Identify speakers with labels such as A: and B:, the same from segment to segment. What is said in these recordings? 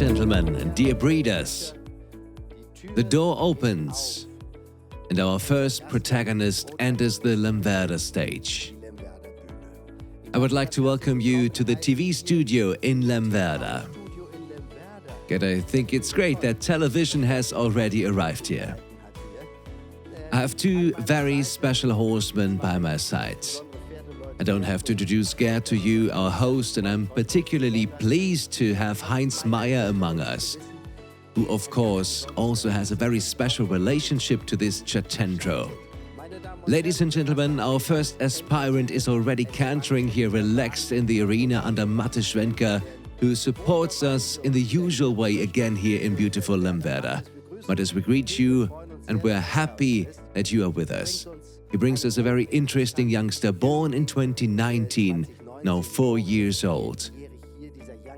A: gentlemen and dear breeders, the door opens and our first protagonist enters the Lemwerder stage. I would like to welcome you to the TV studio in Lemwerder. And I think it's great that television has already arrived here. I have two very special horsemen by my side. I don't have to introduce Gerd to you, our host, and I'm particularly pleased to have Heinz Meyer among us, who of course also has a very special relationship to this Chatendro. Ladies and gentlemen, our first aspirant is already cantering here relaxed in the arena under Matte Schwenker, who supports us in the usual way again here in beautiful Lemwerder. Mattes, we greet you and we're happy that you are with us. He brings us a very interesting youngster born in 2019, now 4 years old.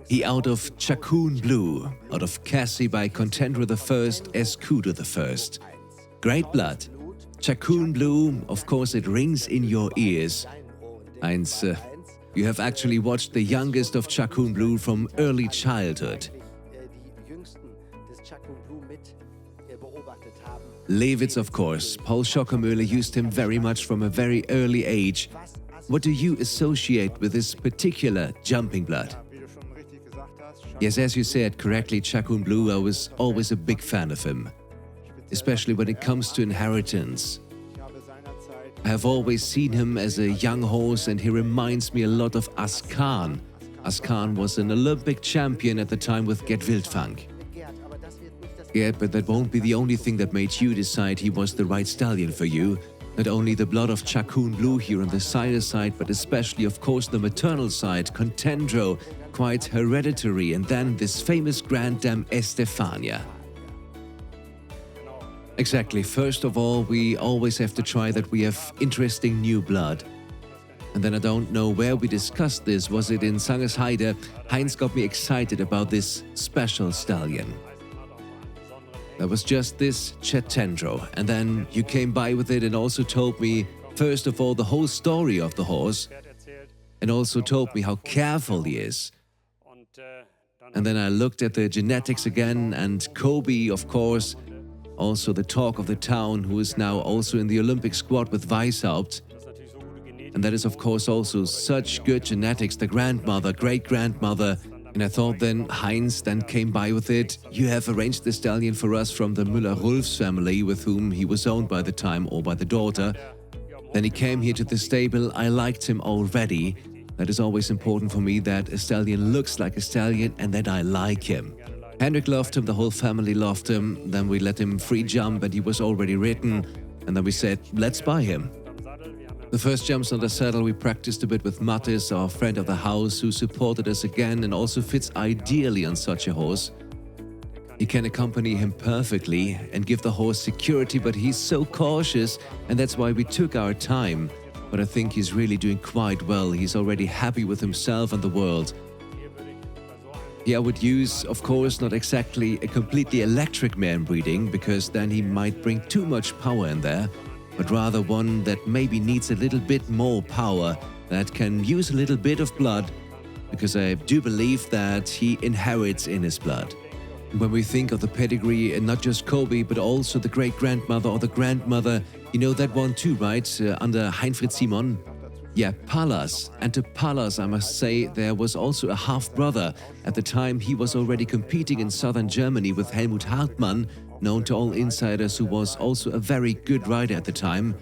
A: He out of Chacoon Blue, out of Cassie by Contendro the First, Escudo the First. Great blood. Chacoon Blue, of course it rings in your ears. Heinz, you have actually watched the youngest of Chacoon Blue from early childhood. Lewitz, of course. Paul Schockermöhle used him very much from a very early age. What do you associate with this particular jumping blood? Yes, as you said correctly, Chacoon Blue, I was always a big fan of him, especially when it comes to inheritance. I have always seen him as a young horse and he reminds me a lot of Askan. Askan was an Olympic champion at the time with Get Wildfang. Yeah, but that won't be the only thing that made you decide he was the right stallion for you. Not only the blood of Chacoon Blue here on the sire side, but especially, of course, the maternal side, Contendro, quite hereditary, and then this famous Grand Dame Estefania. Exactly. First of all, we always have to try that we have interesting new blood. And then I don't know where we discussed this. Was it in Sangersheide? Heinz got me excited about this special stallion. That was just this Chatendro, and then you came by with it and also told me, first of all, the whole story of the horse, and also told me how careful he is. And then I looked at the genetics again, and Kobe, of course, also the talk of the town, who is now also in the Olympic squad with Weishaupt. And that is, of course, also such good genetics, the grandmother, great-grandmother. And I thought then, Heinz then came by with it. You have arranged the stallion for us from the Müller-Rulfs family, with whom he was owned by the time, or by the daughter. Then he came here to the stable. I liked him already. That is always important for me, that a stallion looks like a stallion and that I like him. Henrik loved him, the whole family loved him. Then we let him free jump and he was already ridden. And then we said, let's buy him. The first jumps on the saddle we practiced a bit with Mattes, our friend of the house, who supported us again and also fits ideally on such a horse. He can accompany him perfectly and give the horse security, but he's so cautious, and that's why we took our time. But I think he's really doing quite well. He's already happy with himself and the world. Yeah, I would use, of course, not exactly a completely electric mare breeding, because then he might bring too much power in there, but rather one that maybe needs a little bit more power, that can use a little bit of blood, because I do believe that he inherits in his blood. When we think of the pedigree, and not just Kobe, but also the great-grandmother or the grandmother, you know that one too, right? Under Heinfried Simon? Yeah, Pallas. And to Pallas, I must say, there was also a half-brother. At the time, he was already competing in southern Germany with Helmut Hartmann, known to all insiders, who was also a very good rider at the time.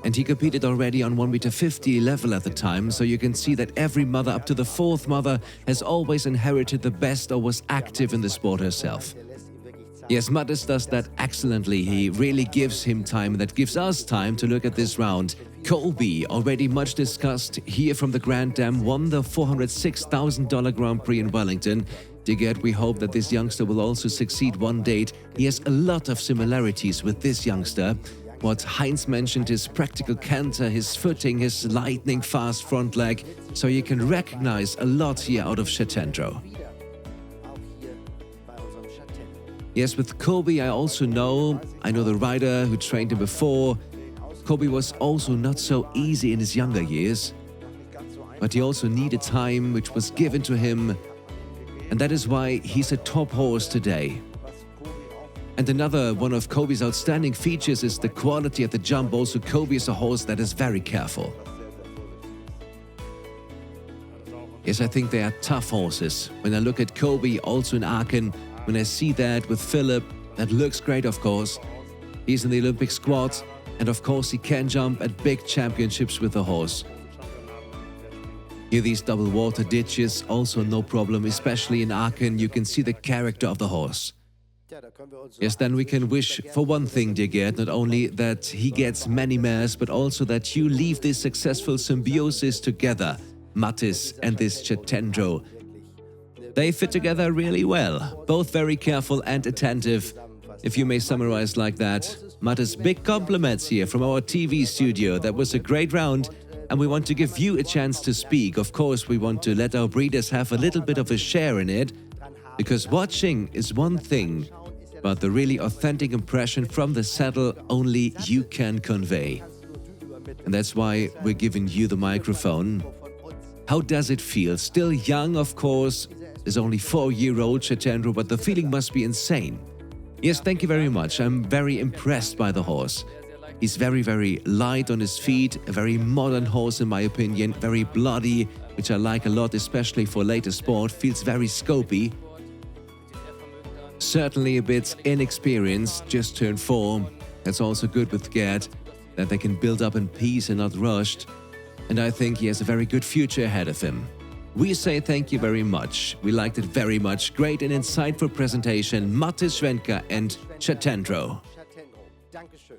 A: And he competed already on 1.50 m level at the time, so you can see that every mother up to the fourth mother has always inherited the best or was active in the sport herself. Yes, Mattes does that excellently. He really gives him time, and that gives us time to look at this round. Colby, already much discussed here from the Grand Dame, won the $406,000 Grand Prix in Wellington. Digert, we hope that this youngster will also succeed one day. He has a lot of similarities with this youngster. What Heinz mentioned, his practical canter, his footing, his lightning fast front leg, so you can recognize a lot here out of Chatendro. Yes, with Kobe I also know the rider who trained him before. Kobe was also not so easy in his younger years, but he also needed time, which was given to him. And that is why he's a top horse today. And another one of Kobe's outstanding features is the quality at the jump. Also, Kobe is a horse that is very careful. Yes, I think they are tough horses. When I look at Kobe, also in Aachen, when I see that with Philip, that looks great, of course. He's in the Olympic squad, and of course he can jump at big championships with the horse. Here these double water ditches, also no problem, especially in Aachen, you can see the character of the horse. Yes, then we can wish for one thing, dear Gerd, not only that he gets many mares, but also that you leave this successful symbiosis together, Mattis and this Chatendro. They fit together really well, both very careful and attentive, if you may summarize like that. Mattis, big compliments here from our TV studio. That was a great round, and we want to give you a chance to speak. Of course, we want to let our breeders have a little bit of a share in it, because watching is one thing, but the really authentic impression from the saddle only you can convey. And that's why we're giving you the microphone. How does it feel? Still young, of course. Is only 4-year-old Chatendro, but the feeling must be insane. Yes, thank you very much. I'm very impressed by the horse. He's very, very light on his feet, a very modern horse in my opinion, very bloody, which I like a lot, especially for later sport, feels very scopy. Certainly a bit inexperienced, just turned 4. That's also good with Gerd, that they can build up in peace and not rushed. And I think he has a very good future ahead of him. We say thank you very much. We liked it very much. Great and insightful presentation, Mattis Schwenker and Chatendro.
B: Dankeschön.